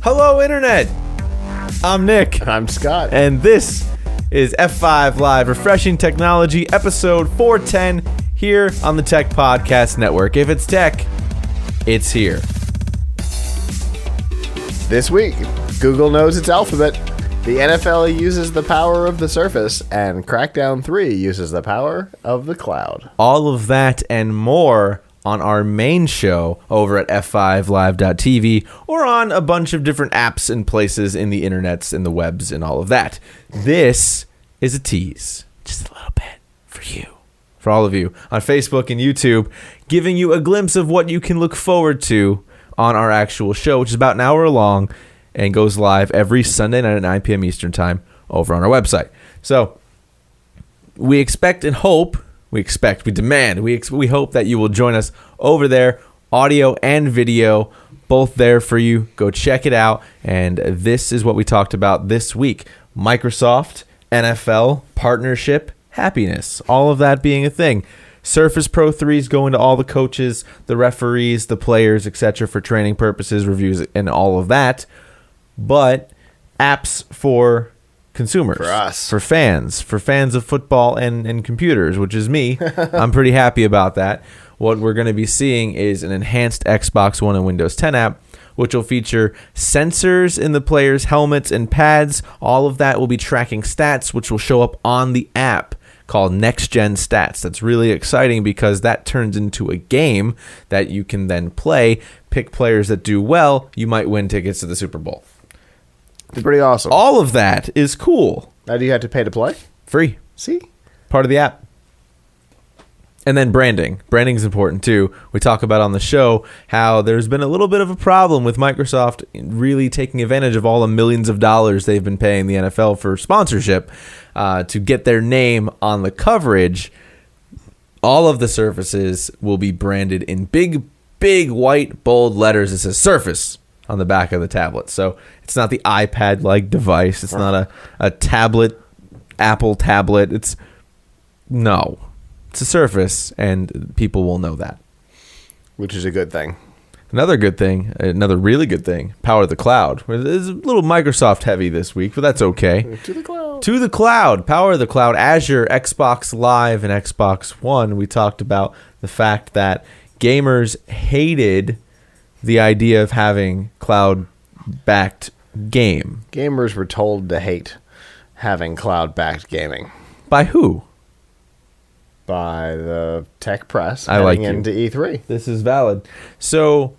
Hello, Internet! I'm Nick. And I'm Scott. And this is F5 Live, Refreshing Technology, episode 410, here on the Tech Podcast Network. If it's tech, it's here. This week, Google knows its alphabet. The NFL uses the power of the Surface, and Crackdown 3 uses the power of the cloud. All of that and more on our main show over at f5live.tv or on a bunch of different apps and places in the internets and the webs and all of that. This is a tease, just a little bit for you, for all of you on Facebook and YouTube, giving you a glimpse of what you can look forward to on our actual show, which is about an hour long and goes live every Sunday night at 9 p.m. Eastern time over on our website. So we expect and hope, we demand, we hope that you will join us over there, audio and video, both there for you. Go check it out. And this is what we talked about this week. Microsoft, NFL, partnership, happiness, all of that being a thing. Surface Pro 3s going to all the coaches, the referees, the players, etc. for training purposes, reviews, and all of that. But apps for consumers, for us, for fans of football and computers, which is me. I'm pretty happy about that. What we're going to be seeing is an enhanced Xbox One and Windows 10 app, which will feature sensors in the players' helmets and pads. All of that will be tracking stats, which will show up on the app called Next Gen Stats. That's really exciting because that turns into a game that you can then play, pick players that do well. You might win tickets to the Super Bowl. It's pretty awesome. All of that is cool. Now, do you have to pay to play? Free. See? Part of the app. And then branding. Branding is important too. We talk about on the show how there's been a little bit of a problem with Microsoft really taking advantage of all the millions of dollars they've been paying the NFL for sponsorship to get their name on the coverage. All of the Surfaces will be branded in big, big, white, bold letters. It says Surface on the back of the tablet. So it's not the iPad-like device. It's not a tablet, Apple tablet. It's a Surface, and people will know that. Which is a good thing. Another really good thing, power of the cloud. It's a little Microsoft heavy this week, but that's okay. To the cloud. To the cloud, power of the cloud, Azure, Xbox Live, and Xbox One. We talked about the fact that gamers hated the idea of having cloud-backed game. Gamers were told to hate having cloud-backed gaming. By who? By the tech press. I like into E3. This is valid. So,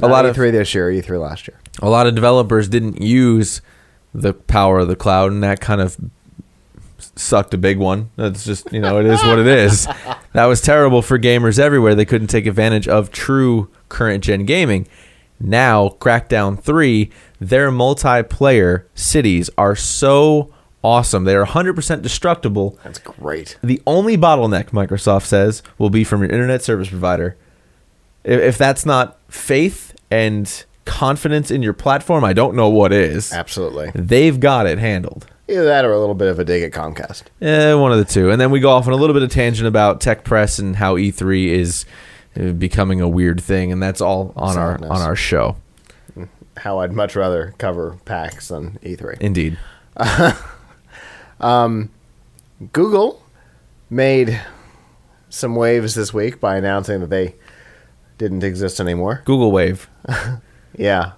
a lot of E3 this year, E3 last year. A lot of developers didn't use the power of the cloud, and that kind of sucked a big one. That's just, it is what it is. That was terrible for gamers everywhere. They couldn't take advantage of true current-gen gaming. Now, Crackdown 3, their multiplayer cities are so awesome. They are 100% destructible. That's great. The only bottleneck, Microsoft says, will be from your internet service provider. If that's not faith and confidence in your platform, I don't know what is. Absolutely. They've got it handled. Either that or a little bit of a dig at Comcast. One of the two. And then we go off on a little bit of tangent about tech press and how E3 is becoming a weird thing, and that's all on our show. How I'd much rather cover PAX than E3. Indeed. Google made some waves this week by announcing that they didn't exist anymore. Google Wave. Yeah.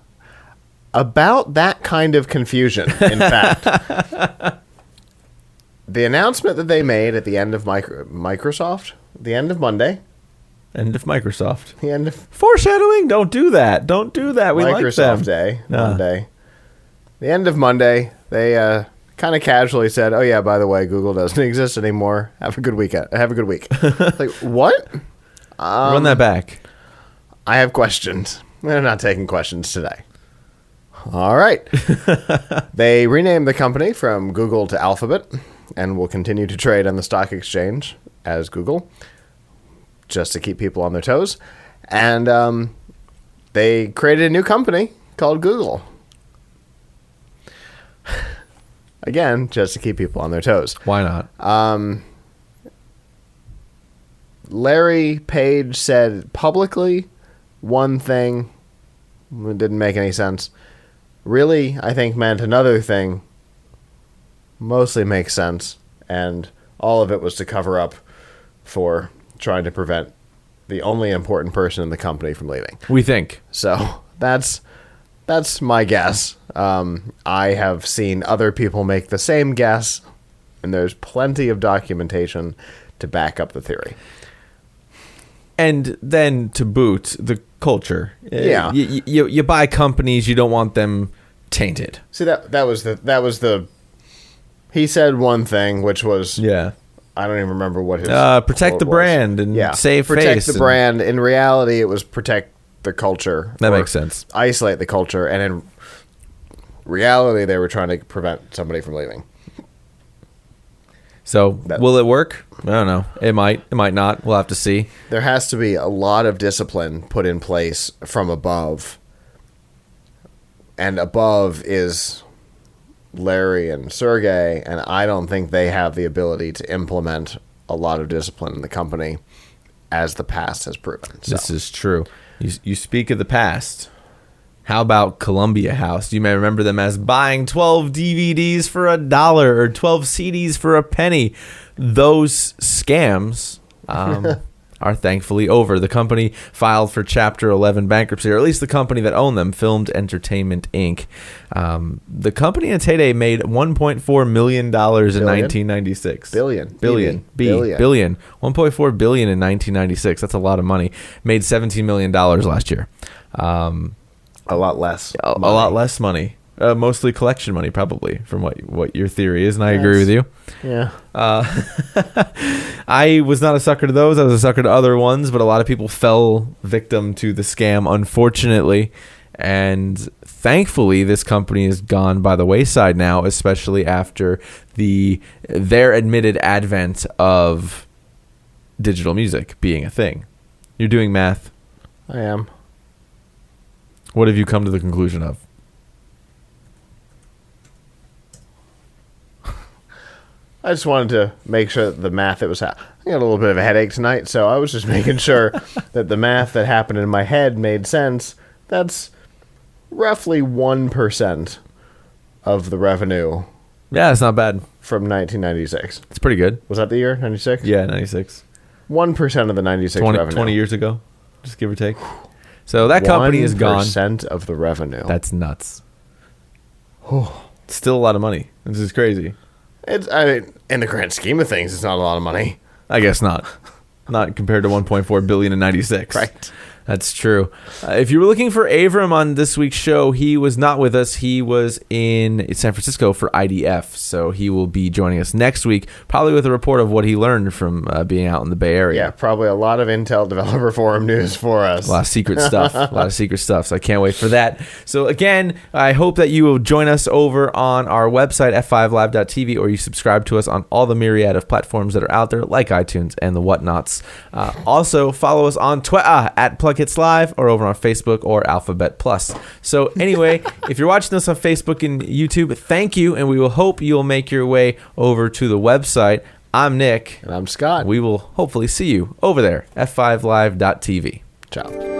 About that kind of confusion, in fact. The announcement that they made at the end of Microsoft, the end of Monday. End of Microsoft. The end of foreshadowing. Don't do that. Don't do that. We like them. Microsoft Day, Monday. The end of Monday, they kind of casually said, "Oh yeah, by the way, Google doesn't exist anymore. Have a good weekend. Have a good week." Like, what? Run that back. I have questions. They're not taking questions today. All right. They renamed the company from Google to Alphabet and will continue to trade on the stock exchange as Google, just to keep people on their toes. And they created a new company called Google. Again, just to keep people on their toes. Why not? Larry Page said publicly one thing. It didn't make any sense. really, I think, meant another thing. Mostly makes sense. And all of it was to cover up for trying to prevent the only important person in the company from leaving. We think. So that's my guess. I have seen other people make the same guess, and there's plenty of documentation to back up the theory. And then to boot, the culture. Yeah. You buy companies, you don't want them tainted. See, that was the he said one thing, which was Yeah. I don't even remember what his protect quote the was. brand and save protect face. the brand. In reality, it was protect the culture. That or makes sense. Isolate the culture, and in reality, they were trying to prevent somebody from leaving. So will it work? I don't know. It might. It might not. We'll have to see. There has to be a lot of discipline put in place from above, and above is Larry and Sergey, and I don't think they have the ability to implement a lot of discipline in the company, as the past has proven. So. This is true. You speak of the past. How about Columbia House? You may remember them as buying 12 DVDs for $1 or 12 CDs for a penny. Those scams are thankfully over. The company filed for Chapter 11 bankruptcy, or at least the company that owned them, Filmed Entertainment, Inc. The company in its heyday made $1.4 million in 1996. Billion. 1.4 billion in 1996. That's a lot of money. Made $17 million last year. A lot less. A lot less money. Mostly collection money, probably, from what your theory is, and I agree with you. Yeah. I was not a sucker to those. I was a sucker to other ones, but a lot of people fell victim to the scam, unfortunately. And thankfully, this company has gone by the wayside now, especially after their admitted advent of digital music being a thing. You're doing math. I am. What have you come to the conclusion of? I just wanted to make sure that the math that was I got a little bit of a headache tonight, so I was just making sure that the math that happened in my head made sense. That's roughly 1% of the revenue. Yeah, it's not bad. From 1996. It's pretty good. Was that the year? 96? Yeah, 96. 1% of the 96 revenue. 20 years ago, just give or take. So that company is gone. 1% of the revenue. That's nuts. It's still a lot of money. This is crazy. In the grand scheme of things, it's not a lot of money. I guess not. Not compared to 1.4 billion in 96. Right. That's true. If you were looking for Avram on this week's show, he was not with us. He was in San Francisco for IDF, so he will be joining us next week, probably with a report of what he learned from being out in the Bay Area. Yeah, probably a lot of Intel Developer Forum news for us. A lot of secret stuff. So I can't wait for that. So again, I hope that you will join us over on our website, f5live.tv, or you subscribe to us on all the myriad of platforms that are out there, like iTunes and the whatnots. Also, follow us on Twitter at Plug Hits Live, or over on Facebook or Alphabet Plus. So anyway, if you're watching this on Facebook and YouTube, thank you, and we will hope you'll make your way over to the website. I'm Nick. And I'm Scott. We will hopefully see you over there, f5live.tv. Ciao.